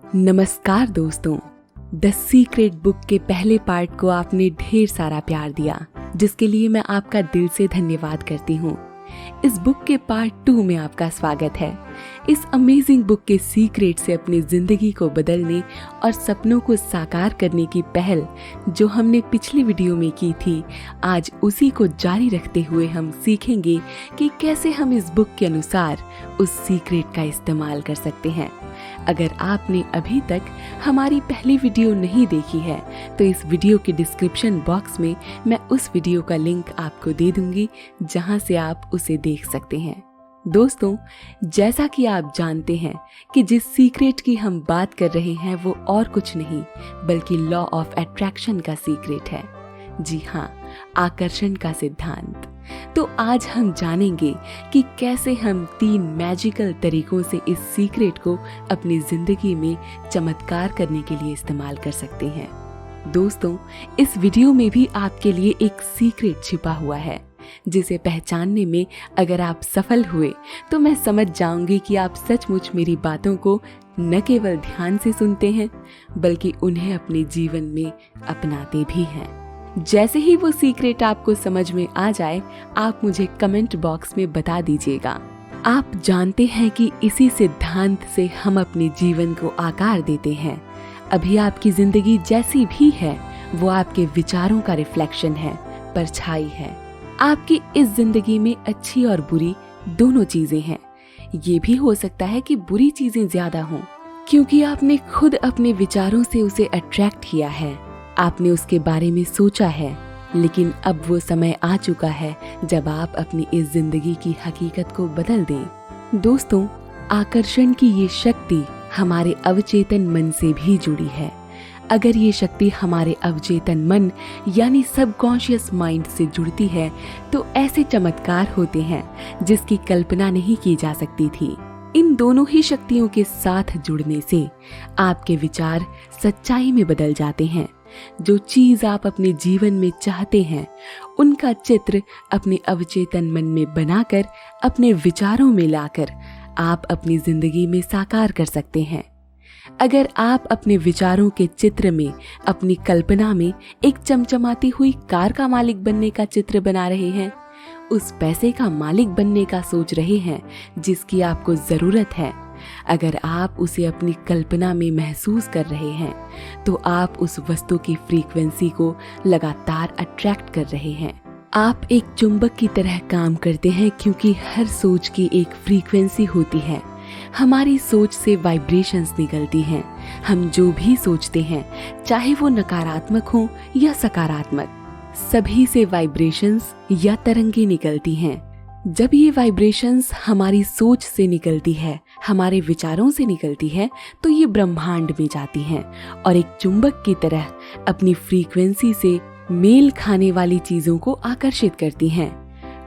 नमस्कार दोस्तों, the secret book के पहले पार्ट को आपने ढेर सारा प्यार दिया, जिसके लिए मैं आपका दिल से धन्यवाद करती हूँ। इस बुक के पार्ट 2 में आपका स्वागत है। इस अमेजिंग बुक के सीक्रेट से अपनी जिंदगी को बदलने और सपनों को साकार करने की पहल जो हमने पिछली वीडियो में की थी, आज उसी को जारी रखते हुए हम सीखेंगे कि कैसे हम इस बुक के अनुसार उस सीक्रेट का इस्तेमाल कर सकते हैं। अगर आपने अभी तक हमारी पहली वीडियो नहीं देखी है तो इस वीडियो के डिस्क्रिप्शन बॉक्स में मैं उस वीडियो का लिंक आपको दे दूंगी, जहां से आप उसे देख सकते हैं। दोस्तों, जैसा कि आप जानते हैं कि जिस सीक्रेट की हम बात कर रहे हैं वो और कुछ नहीं बल्कि लॉ ऑफ अट्रैक्शन का सीक्रेट है। जी हाँ, आकर्षण का सिद्धांत। तो आज हम जानेंगे कि कैसे हम 3 मैजिकल तरीकों से इस सीक्रेट को अपनी जिंदगी में चमत्कार करने के लिए इस्तेमाल कर सकते हैं। दोस्तों, इस वीडियो में भी आपके लिए एक सीक्रेट छिपा हुआ है, जिसे पहचानने में अगर आप सफल हुए तो मैं समझ जाऊंगी कि आप सचमुच मेरी बातों को न केवल ध्यान से सुनते हैं बल्कि उन्हें अपने जीवन में अपनाते भी हैं। जैसे ही वो सीक्रेट आपको समझ में आ जाए, आप मुझे कमेंट बॉक्स में बता दीजिएगा। आप जानते हैं कि इसी सिद्धांत से हम अपने जीवन को आकार देते हैं। अभी आपकी जिंदगी जैसी भी है वो आपके विचारों का रिफ्लेक्शन है, परछाई है। आपकी इस जिंदगी में अच्छी और बुरी दोनों चीजें हैं। ये भी हो सकता है कि बुरी चीजें ज्यादा हों, क्योंकि आपने खुद अपने विचारों से उसे अट्रैक्ट किया है। आपने उसके बारे में सोचा है, लेकिन अब वो समय आ चुका है जब आप अपनी इस जिंदगी की हकीकत को बदल दें। दोस्तों, आकर्षण की ये शक्ति हमारे अवचेतन मन से भी जुड़ी है। अगर ये शक्ति हमारे अवचेतन मन यानी सबकॉन्शियस माइंड से जुड़ती है तो ऐसे चमत्कार होते हैं जिसकी कल्पना नहीं की जा सकती थी। इन दोनों ही शक्तियों के साथ जुड़ने से आपके विचार सच्चाई में बदल जाते हैं। जो चीज आप अपने जीवन में चाहते हैं उनका चित्र अपने अवचेतन मन में बनाकर अपने विचारों में लाकर आप अपनी जिंदगी में साकार कर सकते हैं। अगर आप अपने विचारों के चित्र में अपनी कल्पना में एक चमचमाती हुई कार का मालिक बनने का चित्र बना रहे हैं, उस पैसे का मालिक बनने का सोच रहे हैं जिसकी आपको जरूरत है, अगर आप उसे अपनी कल्पना में महसूस कर रहे हैं तो आप उस वस्तु की फ्रीक्वेंसी को लगातार अट्रैक्ट कर रहे हैं। आप एक चुंबक की तरह काम करते हैं, क्योंकि हर सोच की एक फ्रीक्वेंसी होती है। हमारी सोच से वाइब्रेशंस निकलती हैं। हम जो भी सोचते हैं, चाहे वो नकारात्मक हो या सकारात्मक, सभी से वाइब्रेशंस या तरंगे निकलती हैं। जब ये वाइब्रेशंस हमारी सोच से निकलती है, हमारे विचारों से निकलती है, तो ये ब्रह्मांड में जाती हैं और एक चुंबक की तरह अपनी फ्रीक्वेंसी से मेल खाने वाली चीजों को आकर्षित करती हैं।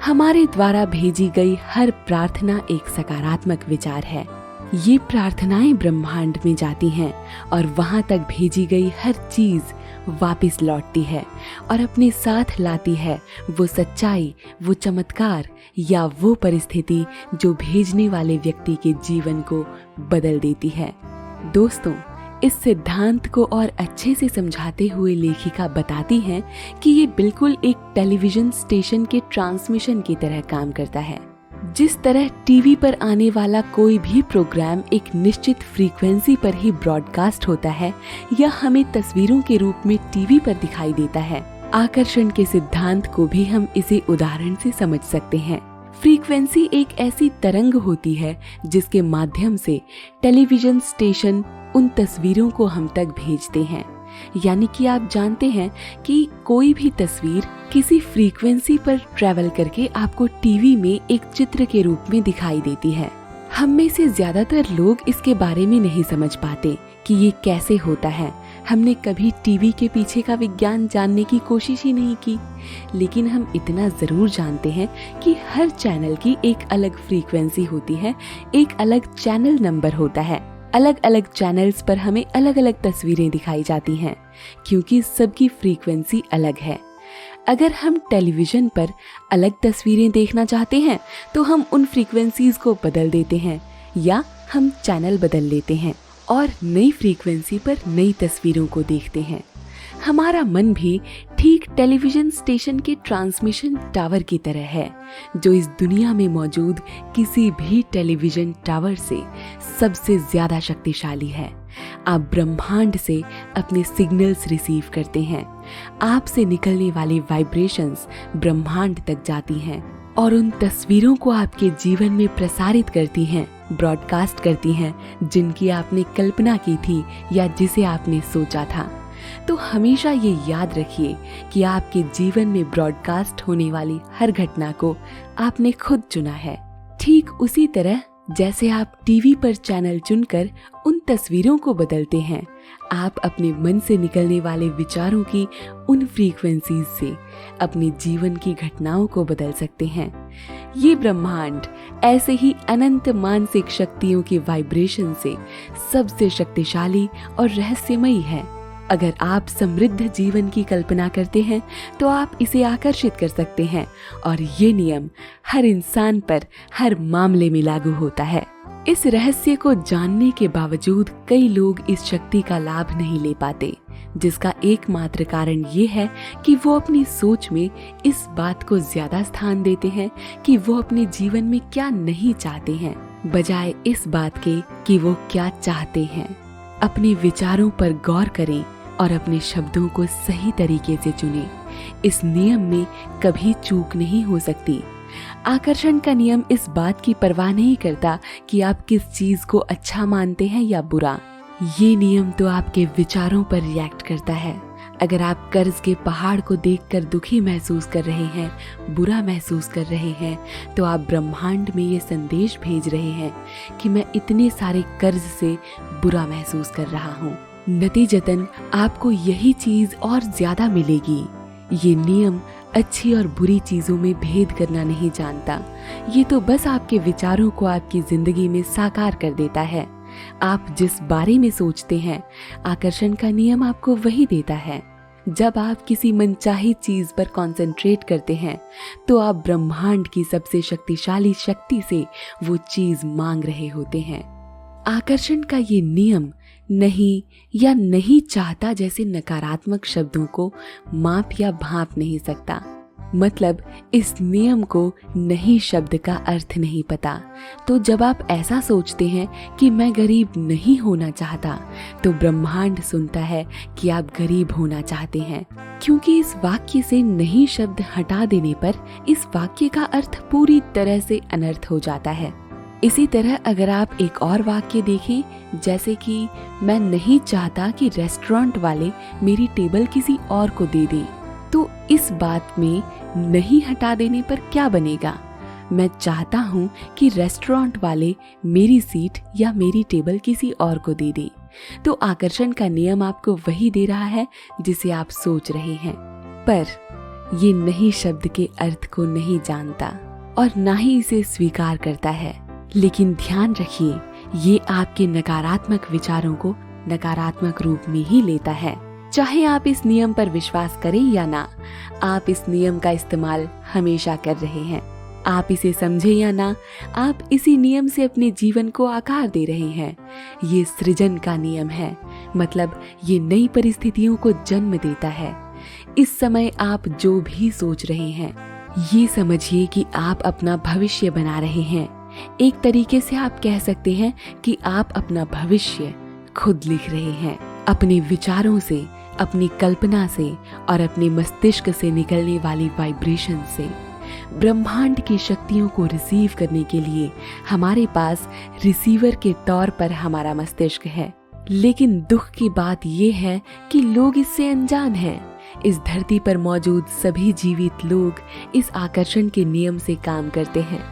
हमारे द्वारा भेजी गई हर प्रार्थना एक सकारात्मक विचार है। ये प्रार्थनाएं ब्रह्मांड में जाती हैं और वहां तक भेजी गई हर चीज वापस लौटती है और अपने साथ लाती है वो सच्चाई, वो चमत्कार या वो परिस्थिति जो भेजने वाले व्यक्ति के जीवन को बदल देती है। दोस्तों, इस सिद्धांत को और अच्छे से समझाते हुए लेखिका बताती हैं कि ये बिल्कुल एक टेलीविजन स्टेशन के ट्रांसमिशन की तरह काम करता है। जिस तरह टीवी पर आने वाला कोई भी प्रोग्राम एक निश्चित फ्रीक्वेंसी पर ही ब्रॉडकास्ट होता है या हमें तस्वीरों के रूप में टीवी पर दिखाई देता है, आकर्षण के सिद्धांत को भी हम इसे उदाहरण से समझ सकते हैं। फ्रीक्वेंसी एक ऐसी तरंग होती है जिसके माध्यम से टेलीविजन स्टेशन उन तस्वीरों को हम तक भेजते हैं। यानी कि आप जानते हैं कि कोई भी तस्वीर किसी फ्रीक्वेंसी पर ट्रैवल करके आपको टीवी में एक चित्र के रूप में दिखाई देती है। हम में से ज्यादातर लोग इसके बारे में नहीं समझ पाते कि ये कैसे होता है। हमने कभी टीवी के पीछे का विज्ञान जानने की कोशिश ही नहीं की, लेकिन हम इतना जरूर जानते हैं कि हर चैनल की एक अलग फ्रीक्वेंसी होती है, एक अलग चैनल नंबर होता है। अलग अलग चैनल्स पर हमें अलग अलग तस्वीरें दिखाई जाती हैं, क्योंकि सबकी फ्रीक्वेंसी अलग है। अगर हम टेलीविजन पर अलग तस्वीरें देखना चाहते हैं तो हम उन फ्रीक्वेंसीज को बदल देते हैं या हम चैनल बदल लेते हैं और नई फ्रीक्वेंसी पर नई तस्वीरों को देखते हैं। हमारा मन भी ठीक टेलीविजन स्टेशन के ट्रांसमिशन टावर की तरह है, जो इस दुनिया में मौजूद किसी भी टेलीविजन टावर से सबसे ज्यादा शक्तिशाली है। आप ब्रह्मांड से अपने सिग्नल्स रिसीव करते हैं। आपसे निकलने वाली वाइब्रेशंस ब्रह्मांड तक जाती हैं और उन तस्वीरों को आपके जीवन में प्रसारित करती हैं, ब्रॉडकास्ट करती हैं, जिनकी आपने कल्पना की थी या जिसे आपने सोचा था। तो हमेशा ये याद रखिए कि आपके जीवन में ब्रॉडकास्ट होने वाली हर घटना को आपने खुद चुना है। ठीक उसी तरह जैसे आप टीवी पर चैनल चुनकर उन तस्वीरों को बदलते हैं, आप अपने मन से निकलने वाले विचारों की उन फ्रीक्वेंसीज से अपने जीवन की घटनाओं को बदल सकते हैं। ये ब्रह्मांड ऐसे ही अनंत मानसिक शक्तियों की वाइब्रेशन से सबसे शक्तिशाली और रहस्यमयी है। अगर आप समृद्ध जीवन की कल्पना करते हैं तो आप इसे आकर्षित कर सकते हैं और ये नियम हर इंसान पर हर मामले में लागू होता है। इस रहस्य को जानने के बावजूद कई लोग इस शक्ति का लाभ नहीं ले पाते, जिसका एकमात्र कारण ये है कि वो अपनी सोच में इस बात को ज्यादा स्थान देते हैं कि वो अपने जीवन में क्या नहीं चाहते हैं, बजाय इस बात के कि वो क्या चाहते हैं। अपने विचारों पर गौर करें और अपने शब्दों को सही तरीके से चुनें। इस नियम में कभी चूक नहीं हो सकती। आकर्षण का नियम इस बात की परवाह नहीं करता कि आप किस चीज को अच्छा मानते हैं या बुरा। ये नियम तो आपके विचारों पर रिएक्ट करता है। अगर आप कर्ज के पहाड़ को देखकर दुखी महसूस कर रहे हैं, बुरा महसूस कर रहे हैं, तो आप ब्रह्मांड में ये संदेश भेज रहे हैं कि मैं इतने सारे कर्ज से बुरा महसूस कर रहा हूँ। नतीजतन आपको यही चीज और ज्यादा मिलेगी। ये नियम अच्छी और बुरी चीजों में भेद करना नहीं जानता। ये तो बस आपके विचारों को आपकी जिंदगी में साकार कर देता है। आप जिस बारे में सोचते हैं, आकर्षण का नियम आपको वही देता है। जब आप किसी मनचाही चीज पर कंसंट्रेट करते हैं, तो आप ब्रह्मांड की सबसे शक्तिशाली शक्ति से वो चीज मांग रहे होते हैं। आकर्षण का ये नियम नहीं या नहीं चाहता जैसे नकारात्मक शब्दों को माप या भांप नहीं सकता। मतलब इस नियम को नहीं शब्द का अर्थ नहीं पता। तो जब आप ऐसा सोचते हैं कि मैं गरीब नहीं होना चाहता, तो ब्रह्मांड सुनता है कि आप गरीब होना चाहते हैं, क्योंकि इस वाक्य से नहीं शब्द हटा देने पर इस वाक्य का अर्थ पूरी तरह से अनर्थ हो जाता है। इसी तरह अगर आप एक और वाक्य देखें, जैसे कि मैं नहीं चाहता कि रेस्टोरेंट वाले मेरी टेबल किसी और को दे दें, तो इस बात में नहीं हटा देने पर क्या बनेगा? मैं चाहता हूँ कि रेस्टोरेंट वाले मेरी सीट या मेरी टेबल किसी और को दे दें। तो आकर्षण का नियम आपको वही दे रहा है जिसे आप सोच रहे हैं, पर ये नहीं शब्द के अर्थ को नहीं जानता और ना ही इसे स्वीकार करता है। लेकिन ध्यान रखिए, ये आपके नकारात्मक विचारों को नकारात्मक रूप में ही लेता है। चाहे आप इस नियम पर विश्वास करें या ना, आप इस नियम का इस्तेमाल हमेशा कर रहे हैं। आप इसे समझें या ना, आप इसी नियम से अपने जीवन को आकार दे रहे हैं। ये सृजन का नियम है, मतलब ये नई परिस्थितियों को जन्म देता है। इस समय आप जो भी सोच रहे हैं, ये समझिए कि आप अपना भविष्य बना रहे हैं। एक तरीके से आप कह सकते हैं कि आप अपना भविष्य खुद लिख रहे हैं। अपने विचारों से, अपनी कल्पना से और अपने मस्तिष्क से निकलने वाली वाइब्रेशन से। ब्रह्मांड की शक्तियों को रिसीव करने के लिए हमारे पास रिसीवर के तौर पर हमारा मस्तिष्क है। लेकिन दुख की बात यह है कि लोग इससे अनजान हैं। इस धरती पर मौजूद सभी जीवित लोग इस आकर्षण के नियम से काम करते हैं।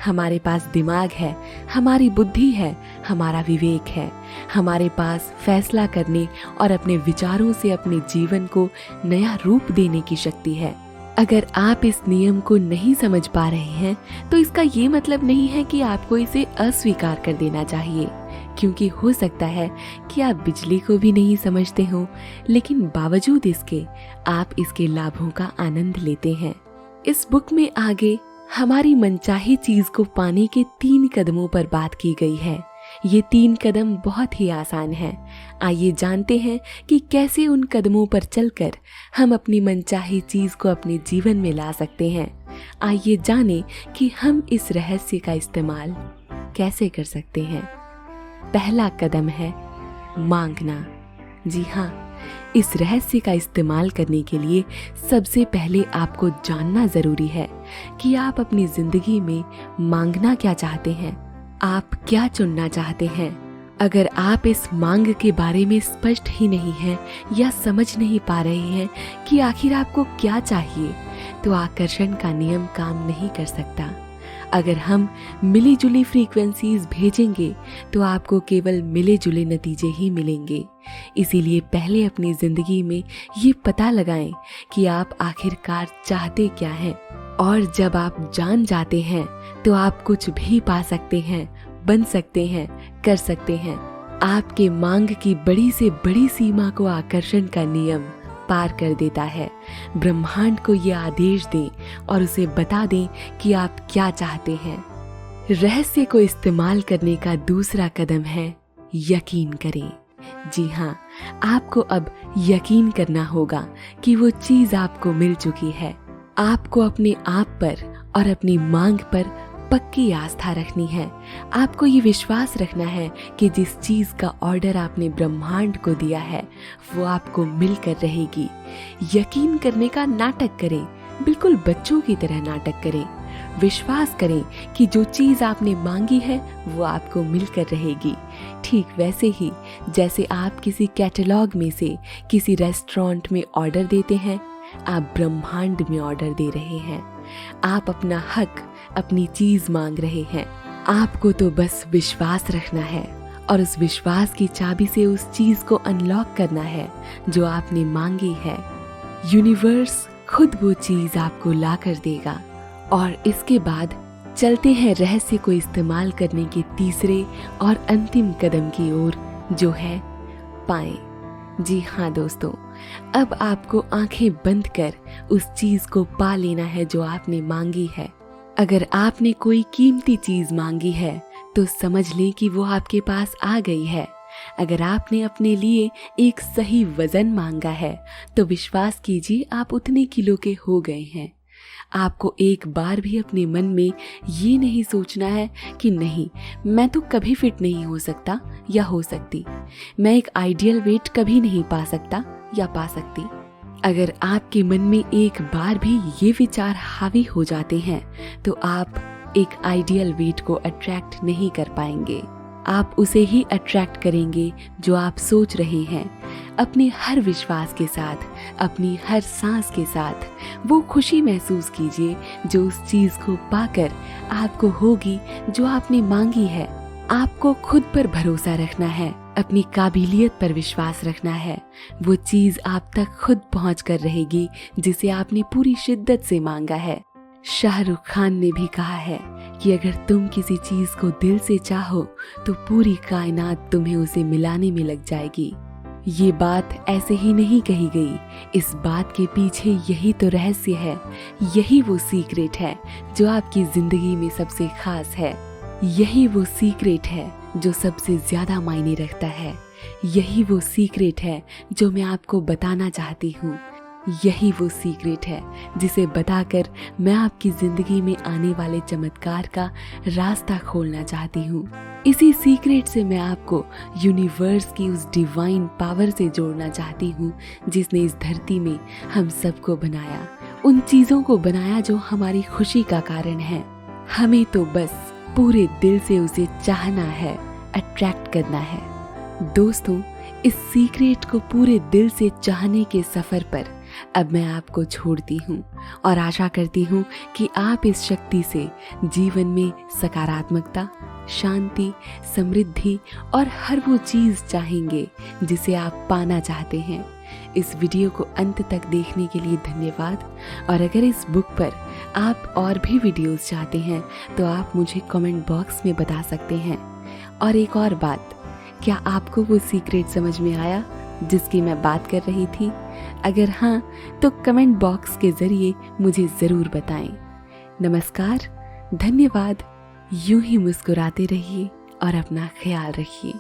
हमारे पास दिमाग है, हमारी बुद्धि है, हमारा विवेक है। हमारे पास फैसला करने और अपने विचारों से अपने जीवन को नया रूप देने की शक्ति है। अगर आप इस नियम को नहीं समझ पा रहे हैं, तो इसका ये मतलब नहीं है कि आपको इसे अस्वीकार कर देना चाहिए, क्योंकि हो सकता है कि आप बिजली को भी नहीं समझते हो, लेकिन बावजूद इसके आप इसके लाभों का आनंद लेते हैं। इस बुक में आगे हमारी मनचाही चीज को पाने के 3 कदमों पर बात की गई है। ये 3 कदम बहुत ही आसान हैं। आइए जानते हैं कि कैसे उन कदमों पर चलकर हम अपनी मनचाही चीज को अपने जीवन में ला सकते हैं। आइए जानें कि हम इस रहस्य का इस्तेमाल कैसे कर सकते हैं। पहला कदम है मांगना। जी हाँ, इस रहस्य का इस्तेमाल करने के लिए सबसे पहले आपको जानना जरूरी है कि आप अपनी जिंदगी में मांगना क्या चाहते हैं, आप क्या चुनना चाहते हैं। अगर आप इस मांग के बारे में स्पष्ट ही नहीं हैं या समझ नहीं पा रहे हैं कि आखिर आपको क्या चाहिए, तो आकर्षण का नियम काम नहीं कर सकता। अगर हम मिली जुली फ्रीक्वेंसीज भेजेंगे तो आपको केवल मिले जुले नतीजे ही मिलेंगे। इसीलिए पहले अपनी जिंदगी में ये पता लगाएं कि आप आखिरकार चाहते क्या हैं, और जब आप जान जाते हैं तो आप कुछ भी पा सकते हैं, बन सकते हैं, कर सकते हैं। आपके मांग की बड़ी से बड़ी सीमा को आकर्षण का नियम पार कर देता है। ब्रह्मांड को ये आदेश दें और उसे बता दें कि आप क्या चाहते हैं। रहस्य को इस्तेमाल करने का दूसरा कदम है यकीन करें। जी हाँ, आपको अब यकीन करना होगा कि वो चीज आपको मिल चुकी है। आपको अपने आप पर और अपनी मांग पर पक्की आस्था रखनी है। आपको ये विश्वास रखना है कि जिस चीज का ऑर्डर आपने ब्रह्मांड को दिया है वो आपको मिलकर रहेगी। यकीन करने का नाटक करें, बिल्कुल बच्चों की तरह नाटक करें। विश्वास करें कि जो चीज आपने मांगी है वो आपको मिलकर रहेगी। ठीक वैसे ही जैसे आप किसी कैटलॉग में से किसी रेस्टोरेंट में ऑर्डर देते हैं, आप ब्रह्मांड में ऑर्डर दे रहे हैं। आप अपना हक, अपनी चीज मांग रहे हैं। आपको तो बस विश्वास रखना है और उस विश्वास की चाबी से उस चीज को अनलॉक करना है जो आपने मांगी है। यूनिवर्स खुद वो चीज आपको ला कर देगा। और इसके बाद चलते हैं रहस्य को इस्तेमाल करने के तीसरे और अंतिम कदम की ओर, जो है पाएं। जी हाँ दोस्तों, अब आपको आंखें बंद कर उस चीज को पा लेना है जो आपने मांगी है। अगर आपने कोई कीमती चीज मांगी है तो समझ लें कि वो आपके पास आ गई है। अगर आपने अपने लिए एक सही वजन मांगा है तो विश्वास कीजिए आप उतने किलो के हो गए हैं। आपको एक बार भी अपने मन में ये नहीं सोचना है कि नहीं, मैं तो कभी फिट नहीं हो सकता या हो सकती, मैं एक आइडियल वेट कभी नहीं पा सकता या पा सकती। अगर आपके मन में एक बार भी ये विचार हावी हो जाते हैं तो आप एक आइडियल वेट को अट्रैक्ट नहीं कर पाएंगे। आप उसे ही अट्रैक्ट करेंगे जो आप सोच रहे हैं। अपने हर विश्वास के साथ, अपनी हर सांस के साथ वो खुशी महसूस कीजिए जो उस चीज को पाकर आपको होगी जो आपने मांगी है। आपको खुद पर भरोसा रखना है, अपनी काबिलियत पर विश्वास रखना है। वो चीज आप तक खुद पहुंच कर रहेगी जिसे आपने पूरी शिद्दत से मांगा है। शाहरुख खान ने भी कहा है कि अगर तुम किसी चीज को दिल से चाहो तो पूरी कायनात तुम्हें उसे मिलाने में लग जाएगी। ये बात ऐसे ही नहीं कही गई, इस बात के पीछे यही तो रहस्य है, यही वो सीक्रेट है जो आपकी जिंदगी में सबसे खास है। यही वो सीक्रेट है जो सबसे ज्यादा मायने रखता है। यही वो सीक्रेट है जो मैं आपको बताना चाहती हूँ। यही वो सीक्रेट है जिसे बताकर मैं आपकी जिंदगी में आने वाले चमत्कार का रास्ता खोलना चाहती हूँ। इसी सीक्रेट से मैं आपको यूनिवर्स की उस डिवाइन पावर से जोड़ना चाहती हूँ जिसने इस धरती में हम सबको बनाया, उन चीजों को बनाया जो हमारी खुशी का कारण है। हमें तो बस पूरे दिल से उसे चाहना है, अट्रैक्ट करना है। दोस्तों, इस सीक्रेट को पूरे दिल से चाहने के सफर पर अब मैं आपको छोड़ती हूँ और आशा करती हूँ कि आप इस शक्ति से जीवन में सकारात्मकता, शांति, समृद्धि और हर वो चीज चाहेंगे जिसे आप पाना चाहते हैं। इस वीडियो को अंत तक देखने के लिए धन्यवाद। और अगर इस बुक पर आप और भी वीडियोस चाहते हैं तो आप मुझे कमेंट बॉक्स में बता सकते हैं। और एक और बात, क्या आपको वो सीक्रेट समझ में आया जिसकी मैं बात कर रही थी? अगर हाँ, तो कमेंट बॉक्स के जरिए मुझे जरूर बताएं। नमस्कार, धन्यवाद। यूं ही मुस्कुराते रहिए, और अपना ख्याल रखिए।